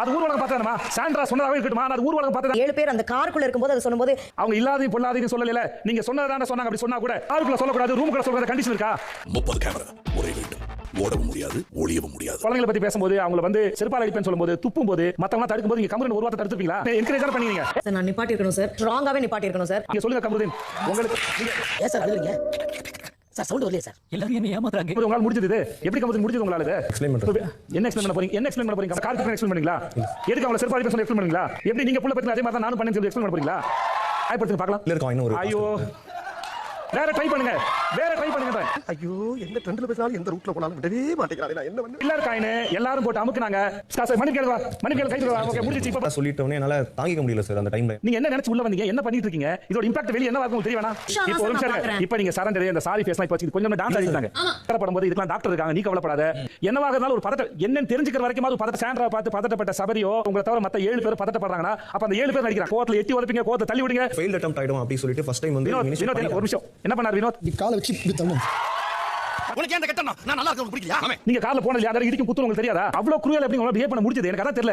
அது ஊர்வலம் பார்த்தேன்மா சாண்ட்ரா சொன்னதாவே இருக்கட்டுமா அது ஊர்வலம் பார்த்தேன் 7 பேர் அந்த காருக்குள்ள இருக்கும்போது அது சொல்லும்போது அவங்க இல்லாதீங்க பொல்லாதீங்க சொல்லல நீங்க சொன்னதானே சொன்னாங்க அப்படி சொன்னா கூட காருக்குள்ள சொல்லக்கூடாது ரூமுக்குள்ள சொல்லக்கூடாது கண்டிஷன் இருக்கா 30 கேமரா ஒரே வீட்டு ஓடவும் முடியாது ஒளியவும் முடியாது குழந்தைகளை பத்தி பேசும்போது அவங்கள வந்து செருப்பால அடிப்பேன்னு சொல்லும்போது துப்பும் போது மத்தவங்க தடுக்கும் போது நீங்க கமருதீன் ஒரு வார்த்தை தடுத்துப்பீங்களா என்கரேஜ் பண்ணீங்க சார் நான் நிப்பாட்டி இருக்கணும் சார் ஸ்ட்ராங்காவே நிப்பாட்டி இருக்கணும் சார் நீங்க சொல்லுங்க கமருதீன் உங்களுக்கு ஏன் சார் அழுகுறீங்க சார் சவுண்ட் வரலையே சார் எல்லாரும் என்ன ஏமாத்துறாங்க உங்களால முடிஞ்சது இது எப்படி கமருதீன் முடிஞ்சது உங்களால இது எக்ஸ்பிளைன் பண்றேன் என்ன எக்ஸ்பிளைன் பண்ண போறீங்க என்ன எக்ஸ்பிளைன் பண்ண போறீங்க காருக்கு எக்ஸ்பிளைன் பண்ணீங்களா எதுக்கு அவங்கள செருப்பால சொல்லி எக்ஸ்பிளைன் பண்ணீங்களா எப்படி நீங்க புள்ள பத்தி அதே மாதிரி தான் நானும் பண்ணேன்னு சொல்லி எக்ஸ்பிளைன் பண்ண போறீங்களா ஆயப்படுத்து பார்க்கலாம் இல்ல இருக்கோம் இன்னும் ஒரு ஐயோ வேற ட்ரை பண்ணுங்க ஐயோ எந்த ட்ரெண்ட்ல பேசினாலும் எந்த ரூட்ல போனாலும் விடவே மாட்டேங்கிறாங்க நான் என்ன பண்ணு இல்ல காயினே எல்லாரும் போட்டு அமுக்குனாங்க மணிக்கேள் கை ஓகே முடிஞ்சிச்சு இப்ப சொல்லிட்டோனே என்னால தாங்கிக்க முடியல சார் அந்த டைம்ல நீங்க என்ன நினைச்சு உள்ள வந்தீங்க என்ன பண்ணிட்டு இருக்கீங்க இதோட இம்பாக்ட் வெளிய என்ன இருக்கும் தெரிய வேணாம் இப்போ ஒரு நிமிஷம் இருங்க. இப்போ நீங்க சரண்டர் இந்த சாரி ஃபேஸ்லாம் இப்போ கொஞ்சம் டான்ஸ் ஆடிட்டாங்க படும்போது இதுக்கெல்லாம் டாக்டர் இருக்காங்க நீ கவலைப்படாத என்னவாக இருந்தாலும் ஒரு பதட்ட என்னன்னு தெரிஞ்சுக்கிற வரைக்கும் அது பதட்ட சாண்ட்ரா பார்த்து பதட்டப்பட்ட சபரியோ உங்களை தவிர மத்த 7 பேர் பதட்டப்படுறாங்கன்னா அப்ப அந்த 7 பேர் நடிக்கிறாங்க கோவத்துல எட்டி உதப்பீங்க கோவத்தை தள்ளி விடுங்க ஃபெயில் அட்டெம்ப்ட் ஆயிடும் அப்படி சொல்லிட்டு ஃபர்ஸ்ட் டைம் வந்து வினோத் ஒரு நிமிஷம் என்ன பண்ணார் வினோத் காலை வச்சு இப்படி தள்ளும் உனக்கு ஏன் கட்டணும் நான் நல்லா இருக்கேன் பிடிக்கலையா நீங்க கார்ல போனது யாராவது இடிக்கும் குத்து உங்களுக்கு தெரியாதா அவ்வளவு குரூயல் எப்படி உங்களால பிஹேவ் பண்ண முடிஞ்சது எனக்கு அதான் தெரியல